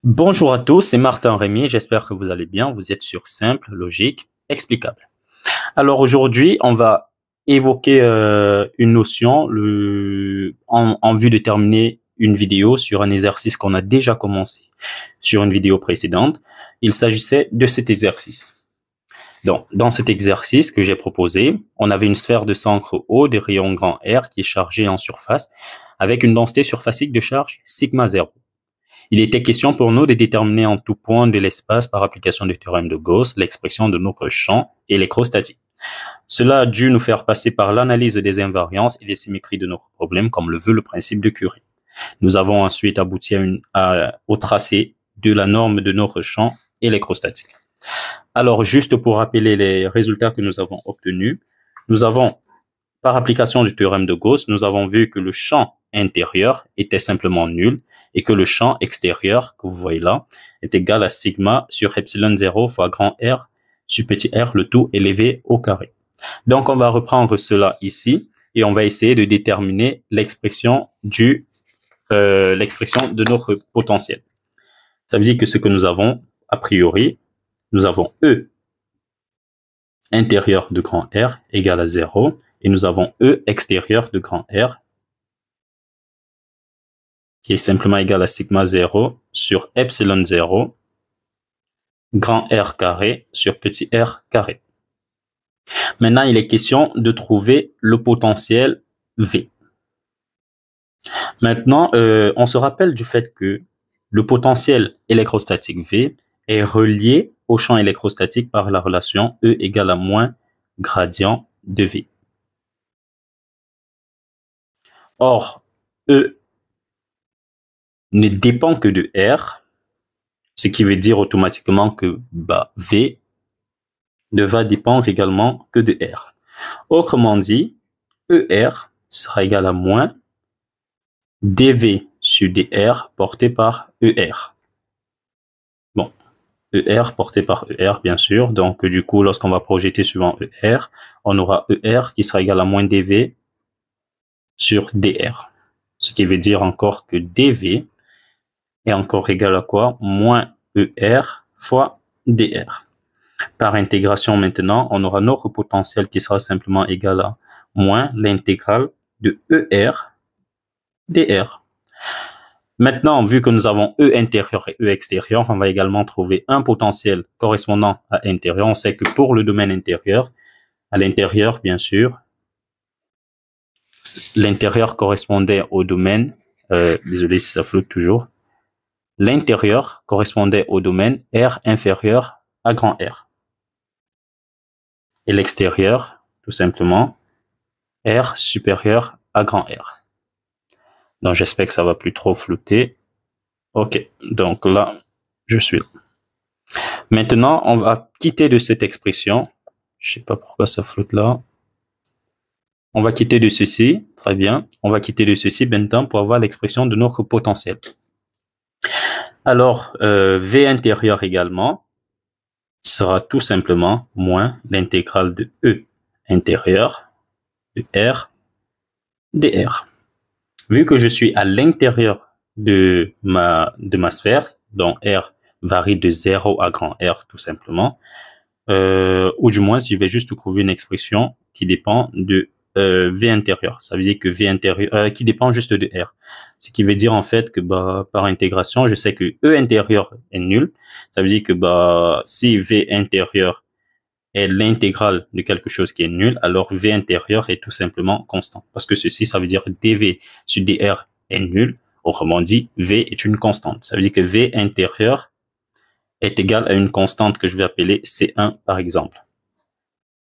Bonjour à tous, c'est Martin Rémy, j'espère que vous allez bien, vous êtes sur Simple, Logique, Explicable. Alors aujourd'hui, on va évoquer une notion en vue de terminer une vidéo sur un exercice qu'on a déjà commencé sur une vidéo précédente. Il s'agissait de cet exercice. Donc, dans cet exercice que j'ai proposé, on avait une sphère de centre O des rayons grand R qui est chargée en surface avec une densité surfacique de charge sigma 0. Il était question pour nous de déterminer en tout point de l'espace par application du théorème de Gauss l'expression de notre champ électrostatique. Cela a dû nous faire passer par l'analyse des invariances et des symétries de notre problème comme le veut le principe de Curie. Nous avons ensuite abouti au tracé de la norme de notre champ électrostatique. Alors, juste pour rappeler les résultats que nous avons obtenus, nous avons, par application du théorème de Gauss, nous avons vu que le champ intérieur était simplement nul et que le champ extérieur, que vous voyez là, est égal à sigma sur epsilon 0 fois grand R sur petit r, le tout élevé au carré. Donc, on va reprendre cela ici et on va essayer de déterminer l'expression de notre potentiel. Ça veut dire que ce que nous avons, a priori, nous avons E intérieur de grand R égale à 0 et nous avons E extérieur de grand R qui est simplement égal à sigma 0 sur epsilon 0 grand R carré sur petit r carré. Maintenant, il est question de trouver le potentiel V. Maintenant, on se rappelle du fait que le potentiel électrostatique V est relié au champ électrostatique par la relation E égale à moins gradient de V. Or, E ne dépend que de R, ce qui veut dire automatiquement que V ne va dépendre également que de R. Autrement dit, ER sera égal à moins dV sur dr porté par ER. Bon, ER porté par ER, bien sûr. Donc, du coup, lorsqu'on va projeter suivant ER, on aura ER qui sera égal à moins dV sur dr. Ce qui veut dire encore que dV est encore égal à quoi? Moins ER fois dr. Par intégration maintenant, on aura notre potentiel qui sera simplement égal à moins l'intégrale de ER dr. Maintenant, vu que nous avons E intérieur et E extérieur, on va également trouver un potentiel correspondant à intérieur. On sait que pour le domaine intérieur, à l'intérieur, bien sûr, l'intérieur correspondait au domaine, désolé si ça flotte toujours, l'intérieur correspondait au domaine R inférieur à grand R. Et l'extérieur, tout simplement, R supérieur à grand R. Donc, j'espère que ça va plus trop flotter. OK, donc là, je suis là. Maintenant, on va quitter de cette expression. Je sais pas pourquoi ça flotte là. On va quitter de ceci. Très bien. On va quitter de ceci maintenant pour avoir l'expression de notre potentiel. Alors, V intérieur également sera tout simplement moins l'intégrale de E intérieur de R dr. Vu que je suis à l'intérieur de ma sphère, dont R varie de 0 à grand R tout simplement, ou du moins, je vais juste trouver une expression qui dépend de V intérieur. Ça veut dire que V intérieur, qui dépend juste de R. Ce qui veut dire en fait que par intégration, je sais que E intérieur est nul. Ça veut dire que si V intérieur est l'intégrale de quelque chose qui est nul, alors V intérieur est tout simplement constant. Parce que ceci, ça veut dire dV sur dr est nul. Autrement dit, V est une constante. Ça veut dire que V intérieur est égal à une constante que je vais appeler C1 par exemple.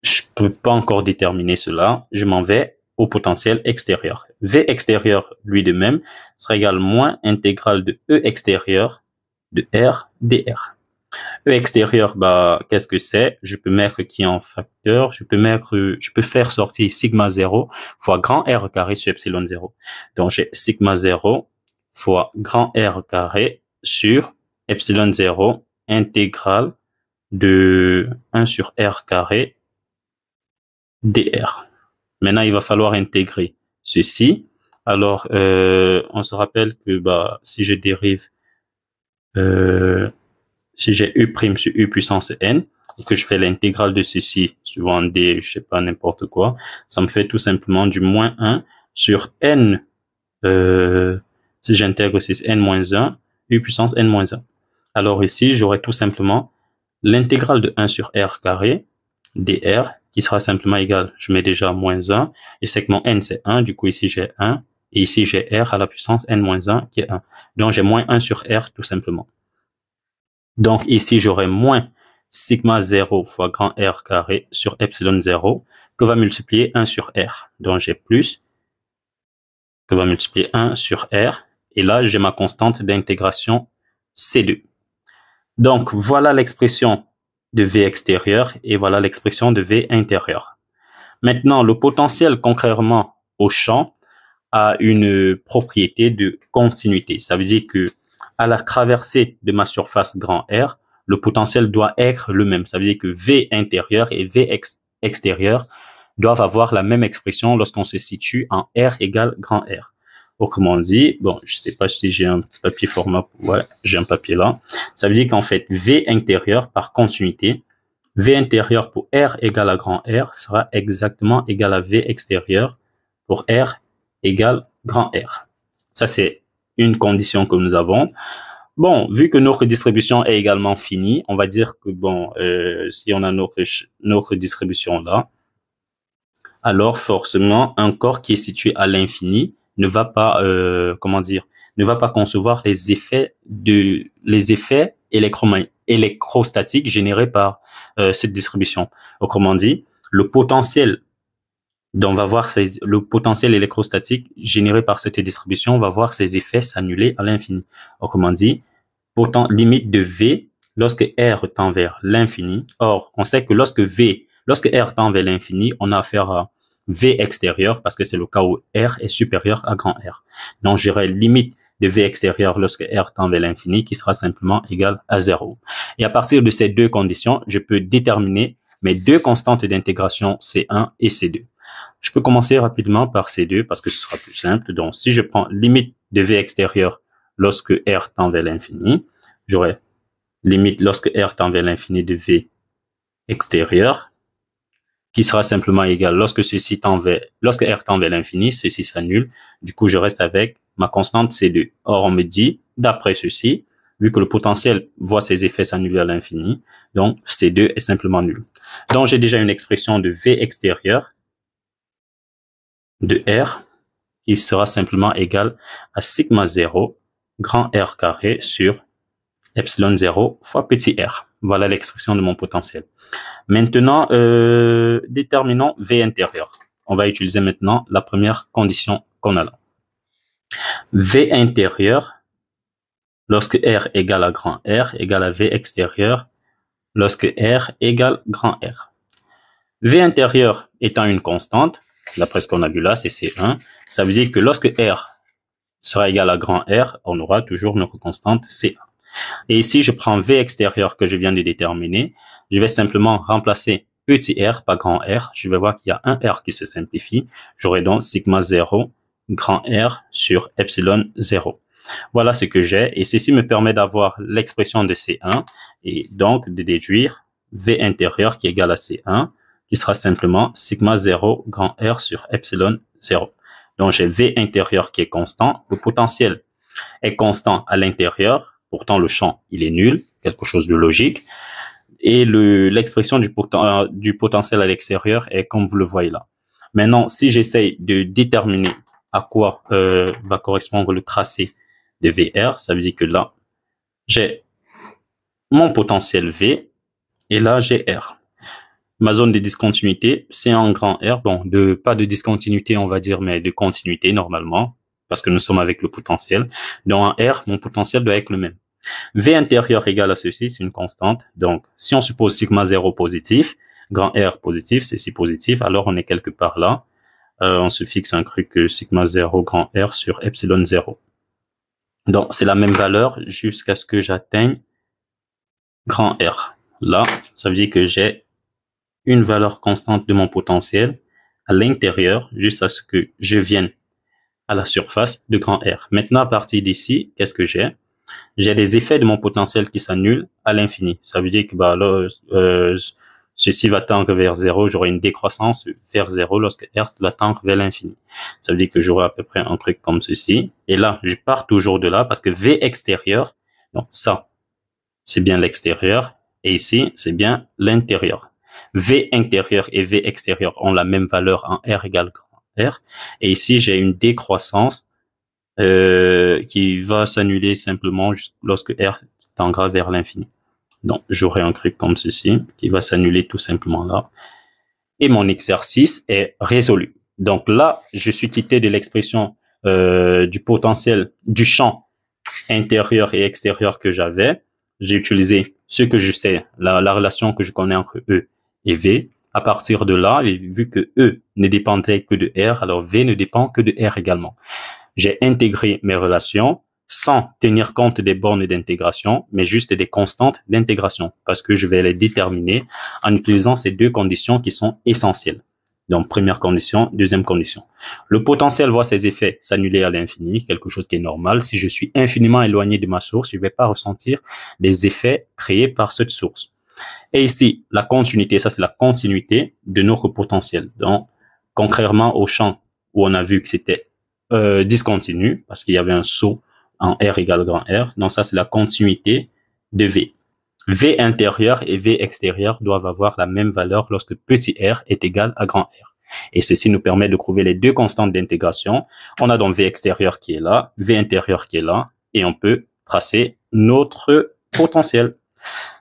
Je peux pas encore déterminer cela. Je m'en vais au potentiel extérieur. V extérieur, lui de même, sera égal à moins intégrale de E extérieur de R dr. E extérieur, qu'est-ce que c'est? Je peux mettre qui en facteur? Je peux faire sortir sigma 0 fois grand R carré sur epsilon 0. Donc, j'ai sigma 0 fois grand R carré sur epsilon 0 intégrale de 1 sur R carré dr. Maintenant, il va falloir intégrer ceci. Alors, on se rappelle que si je dérive si j'ai U' sur U puissance n, et que je fais l'intégrale de ceci, suivant D, je sais pas, n'importe quoi, ça me fait tout simplement du moins 1 sur n, si j'intègre ceci, n-1, U puissance n-1. Alors ici, j'aurai tout simplement l'intégrale de 1 sur R carré, dr, qui sera simplement égal, je mets déjà moins 1, je sais que mon n c'est 1, du coup ici j'ai 1, et ici j'ai R à la puissance n-1 qui est 1. Donc j'ai moins 1 sur R tout simplement. Donc ici j'aurai moins sigma 0 fois grand R carré sur epsilon 0 que va multiplier 1 sur R. Donc j'ai plus que va multiplier 1 sur R. Et là j'ai ma constante d'intégration C2. Donc voilà l'expression de V extérieur et voilà l'expression de V intérieur. Maintenant le potentiel contrairement au champ a une propriété de continuité. Ça veut dire que à la traversée de ma surface grand R, le potentiel doit être le même. Ça veut dire que V intérieur et V extérieur doivent avoir la même expression lorsqu'on se situe en R égale grand R. Autrement dit, bon, je sais pas si j'ai un papier format, ouais, j'ai un papier là. Ça veut dire qu'en fait, V intérieur par continuité, V intérieur pour R égale à grand R sera exactement égal à V extérieur pour R égale grand R. Ça, c'est une condition que nous avons. Bon, vu que notre distribution est également finie, on va dire que bon, si on a notre distribution là, alors forcément, un corps qui est situé à l'infini ne va pas, comment dire, ne va pas concevoir les effets électrostatiques générés par cette distribution. Autrement dit, le potentiel le potentiel électrostatique généré par cette distribution va voir ses effets s'annuler à l'infini. Autrement dit, limite de V lorsque R tend vers l'infini. Or, on sait que lorsque R tend vers l'infini, on a affaire à V extérieur parce que c'est le cas où R est supérieur à grand R. Donc, j'aurai limite de V extérieur lorsque R tend vers l'infini qui sera simplement égal à 0. Et à partir de ces deux conditions, je peux déterminer mes deux constantes d'intégration C1 et C2. Je peux commencer rapidement par C2 parce que ce sera plus simple. Donc, si je prends limite de V extérieur lorsque R tend vers l'infini, j'aurai limite lorsque R tend vers l'infini de V extérieur, qui sera simplement égal lorsque R tend vers l'infini, ceci s'annule. Du coup, je reste avec ma constante C2. Or, on me dit, d'après ceci, vu que le potentiel voit ses effets s'annuler à l'infini, donc C2 est simplement nul. Donc, j'ai déjà une expression de V extérieur de R qui sera simplement égal à sigma 0 grand R carré sur epsilon 0 fois petit r. Voilà l'expression de mon potentiel. Maintenant, déterminons V intérieur. On va utiliser maintenant la première condition qu'on a là. V intérieur, lorsque R égale à grand R, égale à V extérieur, lorsque R égale grand R. V intérieur étant une constante, d'après ce qu'on a vu là, c'est C1, ça veut dire que lorsque R sera égal à grand R, on aura toujours notre constante C1. Et ici, je prends V extérieur que je viens de déterminer. Je vais simplement remplacer petit r par grand R. Je vais voir qu'il y a un R qui se simplifie. J'aurai donc sigma 0 grand R sur epsilon 0. Voilà ce que j'ai. Et ceci me permet d'avoir l'expression de C1 et donc de déduire V intérieur qui est égal à C1 qui sera simplement sigma 0 grand R sur epsilon 0. Donc, j'ai V intérieur qui est constant. Le potentiel est constant à l'intérieur. Pourtant, le champ, il est nul, quelque chose de logique. Et l'expression du potentiel à l'extérieur est comme vous le voyez là. Maintenant, si j'essaye de déterminer à quoi va correspondre le tracé de VR, ça veut dire que là, j'ai mon potentiel V et là, j'ai R. Ma zone de discontinuité, c'est en grand R. Bon, pas de discontinuité, on va dire, mais de continuité normalement, parce que nous sommes avec le potentiel. Donc, en R, mon potentiel doit être le même. V intérieur égale à ceci, c'est une constante. Donc, si on suppose sigma 0 positif, grand R positif, ceci positif, alors on est quelque part là. On se fixe un truc sigma 0 grand R sur epsilon 0. Donc, c'est la même valeur jusqu'à ce que j'atteigne grand R. Là, ça veut dire que j'ai une valeur constante de mon potentiel à l'intérieur jusqu'à ce que je vienne à la surface de grand R. Maintenant, à partir d'ici, qu'est-ce que j'ai? j'ai des effets de mon potentiel qui s'annulent à l'infini. Ça veut dire que là, ceci va tendre vers 0, j'aurai une décroissance vers 0 lorsque R va tendre vers l'infini. Ça veut dire que j'aurai à peu près un truc comme ceci. Et là, je pars toujours de là parce que V extérieur, donc ça, c'est bien l'extérieur. Et ici, c'est bien l'intérieur. V intérieur et V extérieur ont la même valeur en R égale grand R. Et ici, j'ai une décroissance qui va s'annuler simplement lorsque R tendra vers l'infini. Donc, j'aurai un truc comme ceci qui va s'annuler tout simplement là. Et mon exercice est résolu. Donc là, je suis quitté de l'expression du potentiel du champ intérieur et extérieur que j'avais. J'ai utilisé ce que je sais, la relation que je connais entre E et V. À partir de là, vu que E ne dépendait que de R, alors V ne dépend que de R également. J'ai intégré mes relations sans tenir compte des bornes d'intégration, mais juste des constantes d'intégration, parce que je vais les déterminer en utilisant ces deux conditions qui sont essentielles. Donc, première condition, deuxième condition. Le potentiel voit ses effets s'annuler à l'infini, quelque chose qui est normal. Si je suis infiniment éloigné de ma source, je ne vais pas ressentir les effets créés par cette source. Et ici, la continuité, ça c'est la continuité de notre potentiel. Donc, contrairement au champ où on a vu que c'était discontinu, parce qu'il y avait un saut en R égale grand R. Donc ça, c'est la continuité de V. V intérieur et V extérieur doivent avoir la même valeur lorsque petit r est égal à grand R. Et ceci nous permet de trouver les deux constantes d'intégration. On a donc V extérieur qui est là, V intérieur qui est là, et on peut tracer notre potentiel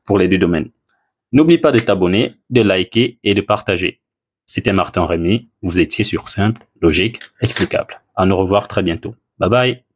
pour les deux domaines. N'oublie pas de t'abonner, de liker et de partager. C'était Martin Rémy, vous étiez sur Simple, Logique, Explicable. À nous revoir très bientôt. Bye bye.